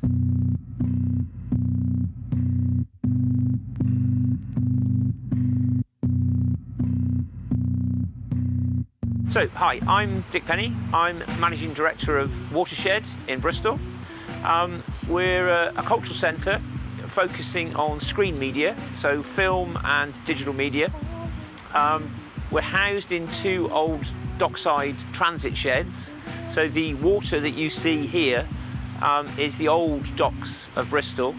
So, hi, I'm Dick Penny. I'm Managing Director of Watershed in Bristol. We're a cultural centre focusing on screen media, so film and digital media. We're housed in two old dockside transit sheds. So the water that you see here is the old docks of Bristol.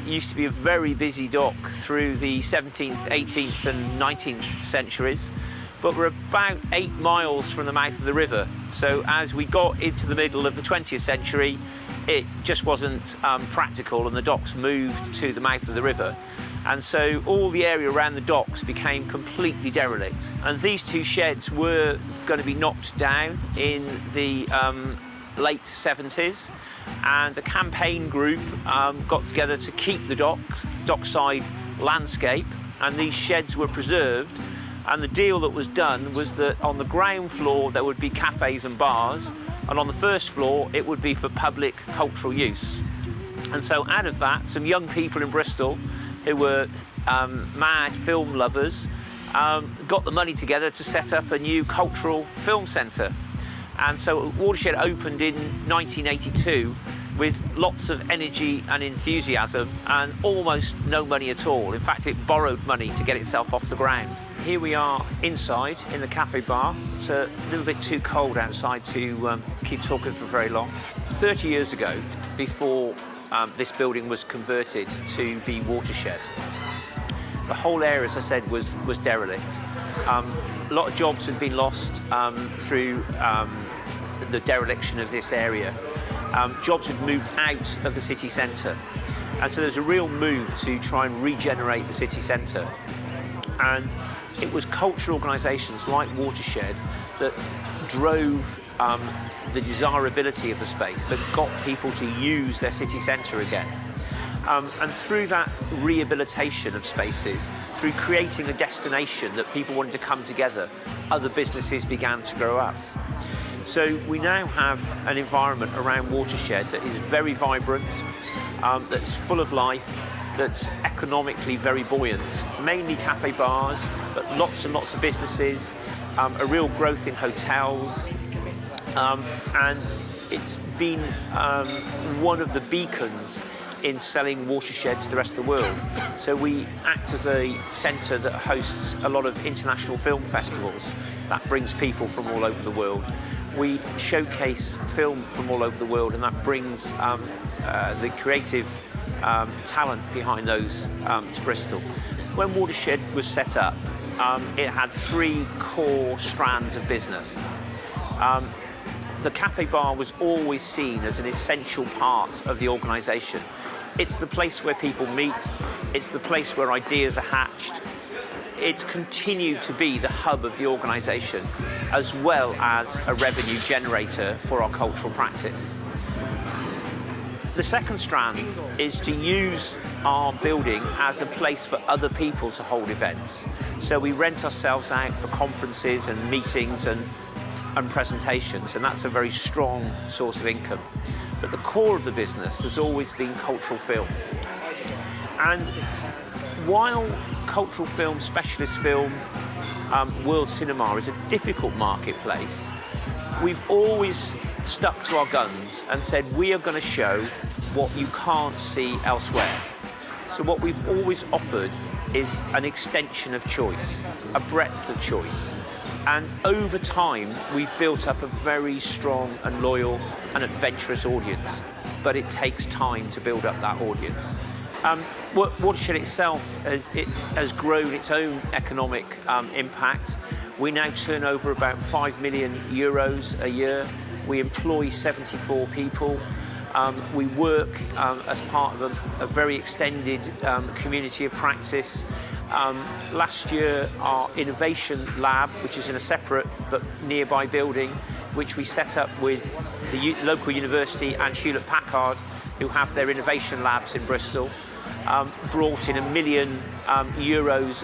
Used to be a very busy dock through the 17th, 18th and 19th centuries. But we're about 8 miles from the mouth of the river. So as we got into the middle of the 20th century, it just wasn't practical, and the docks moved to the mouth of the river. And so all the area around the docks became completely derelict. And these two sheds were going to be knocked down in the late 70s. And a campaign group got together to keep the dockside landscape, and these sheds were preserved. And the deal that was done was that on the ground floor there would be cafes and bars, and on the first floor it would be for public cultural use. And so out of that, some young people in Bristol who were mad film lovers got the money together to set up a new cultural film centre. And so Watershed opened in 1982 with lots of energy and enthusiasm and almost no money at all. In fact, it borrowed money to get itself off the ground. Here we are inside in the cafe bar. It's a little bit too cold outside to keep talking for very long. 30 years ago, before this building was converted to be Watershed, the whole area, as I said, was derelict. A lot of jobs had been lost through the dereliction of this area. Jobs had moved out of the city centre. And so there's a real move to try and regenerate the city centre. And it was cultural organisations like Watershed that drove the desirability of the space, that got people to use their city centre again. And through that rehabilitation of spaces, through creating a destination that people wanted to come together, other businesses began to grow up. So we now have an environment around Watershed that is very vibrant, that's full of life, that's economically very buoyant, mainly cafe bars, but lots and lots of businesses, a real growth in hotels, and it's been one of the beacons in selling Watershed to the rest of the world. So we act as a centre that hosts a lot of international film festivals. That brings people from all over the world. We showcase film from all over the world, and that brings the creative talent behind those to Bristol. When Watershed was set up, it had 3 core strands of business. The cafe bar was always seen as an essential part of the organisation. It's the place where people meet, it's the place where ideas are hatched. It's continued to be the hub of the organisation, as well as a revenue generator for our cultural practice. The second strand is to use our building as a place for other people to hold events. So we rent ourselves out for conferences and meetings and presentations, and that's a very strong source of income. But the core of the business has always been cultural film. And while cultural film, specialist film, world cinema is a difficult marketplace, we've always stuck to our guns and said we are going to show what you can't see elsewhere. So what we've always offered is an extension of choice, a breadth of choice. And over time, we've built up a very strong and loyal and adventurous audience, but it takes time to build up that audience. Watershed itself has grown its own economic impact. We now turn over about €5 million a year. We employ 74 people. We work as part of a very extended community of practice. Last year, our innovation lab, which is in a separate but nearby building, which we set up with the local university and Hewlett-Packard, who have their innovation labs in Bristol, brought in €1 million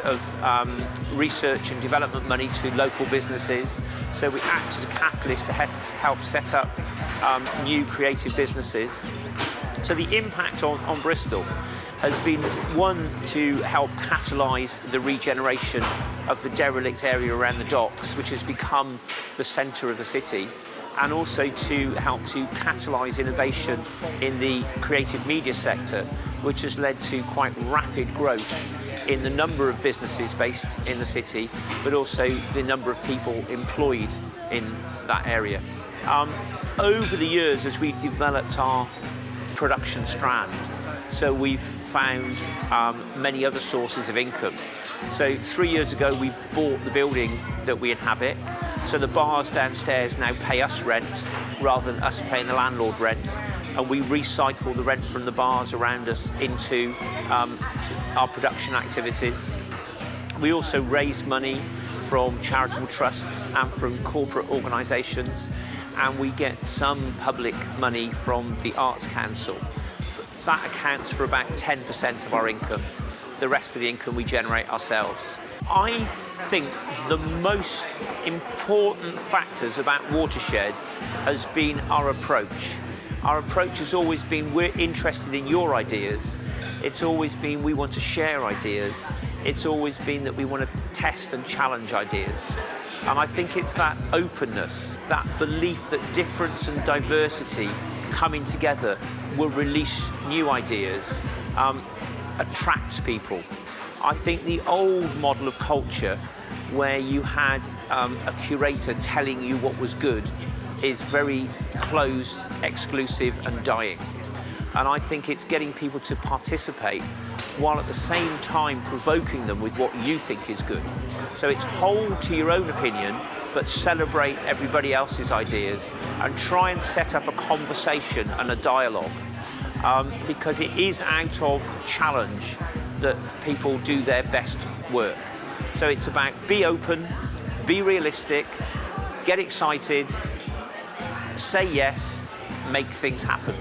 of research and development money to local businesses. So we act as a catalyst to help set up new creative businesses. So the impact on Bristol has been, one, to help catalyse the regeneration of the derelict area around the docks, which has become the centre of the city, and also to help to catalyse innovation in the creative media sector, which has led to quite rapid growth in the number of businesses based in the city, but also the number of people employed in that area. Over the years, as we've developed our production strand, so we've found many other sources of income. So 3 years ago, we bought the building that we inhabit. So the bars downstairs now pay us rent rather than us paying the landlord rent. And we recycle the rent from the bars around us into our production activities. We also raise money from charitable trusts and from corporate organisations, and we get some public money from the Arts Council. That accounts for about 10% of our income. The rest of the income we generate ourselves. I think the most important factors about Watershed has been our approach. Our approach has always been, we're interested in your ideas. It's always been, we want to share ideas. It's always been that we want to test and challenge ideas. And I think it's that openness, that belief that difference and diversity coming together will release new ideas, attracts people. I think the old model of culture, where you had a curator telling you what was good, is very closed, exclusive and dying. And I think it's getting people to participate while at the same time provoking them with what you think is good. So it's hold to your own opinion, but celebrate everybody else's ideas and try and set up a conversation and a dialogue, because it is out of challenge that people do their best work. So it's about be open, be realistic, get excited, say yes, make things happen.